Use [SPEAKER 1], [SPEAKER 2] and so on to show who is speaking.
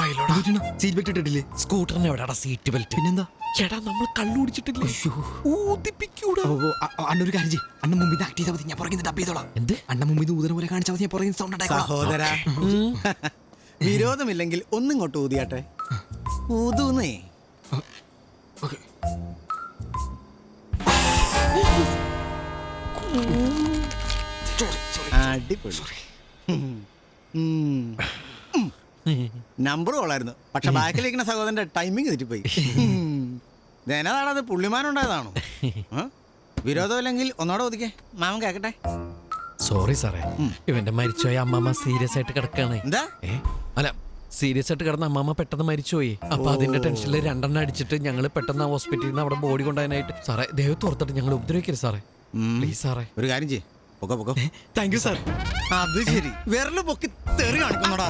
[SPEAKER 1] Seat belt ഇട്ടിട്ടില്ലേ?
[SPEAKER 2] സ്കൂട്ടറിന് എവിടെയാടാ seat belt?
[SPEAKER 1] പിന്നെന്താ?
[SPEAKER 2] ചേട്ടാ നമ്മൾ കള്ളു കുടിച്ചിട്ടില്ലേ? ഊതിപ്പിക്കൂടാ.
[SPEAKER 1] അണ്ണൊരു കാര്യം ചെയ്യ്. അണ്ണൻ മുമ്പിൽ നിന്ന് ആക്ട് ചെയ്താൽ മതി, ഞാൻ പുറകിൽ നിന്ന് ഡബ് ചെയ്തോളാം.
[SPEAKER 2] എന്ത്?
[SPEAKER 1] അണ്ണൻ മുമ്പിൽ നിന്ന് ഊതന പോലെ കാണിച്ചാൽ മതി, ഞാൻ പുറകിൽ സൗണ്ട് ഉണ്ടാക്കാം.
[SPEAKER 3] സഹോദര വിരോധമില്ലെങ്കിൽ ഒന്നിങ്ങോട്ട് ഊതിയാട്ടെ. ഊതുന്നേ.
[SPEAKER 1] ഓക്കെ.
[SPEAKER 3] അടിപൊളി. നമ്പർ കൊള്ളായിരുന്നു, പക്ഷെ ബാക്കിലിരിക്കുന്ന സഹോദരന്റെ ടൈമിങ് തെറ്റിപ്പോയി. ധനതാണത് പുള്ളിമാനുണ്ടായതാണോ? വിരോധമില്ലെങ്കിൽ ഒന്നോടെ ഒതുക്കേ, മാമൻ കേക്കട്ടെ.
[SPEAKER 2] സോറി സാറേ, ഇവന്റെ മരിച്ചുപോയ അമ്മമ്മ സീരിയസ് ആയിട്ട് കിടക്കാണ്.
[SPEAKER 3] എന്താ?
[SPEAKER 2] അല്ല, സീരിയസ് ആയിട്ട് കിടന്ന അമ്മമ്മ പെട്ടെന്ന് മരിച്ചുപോയി. അപ്പൊ അതിന്റെ ടെൻഷനിൽ 2 അടിച്ചിട്ട് ഞങ്ങൾ പെട്ടെന്ന് ഹോസ്പിറ്റലിൽ നിന്ന് അവിടെ ബോഡി കൊണ്ടുപോകാനായിട്ട്. സാറേ ദൈവത്ത് ഓർത്തിട്ട് ഞങ്ങൾ ഉപദ്രവിക്കരുത് സാറേ, പ്ലീസ് സാറേ.
[SPEAKER 3] ഒരു കാര്യം ചെയ്യ്, പൊക്കോ പൊക്കോ.
[SPEAKER 2] Thank you sir.
[SPEAKER 3] അത് ശരി, വിരല് പൊക്കി തെറി കാണിക്കുന്നോടാ.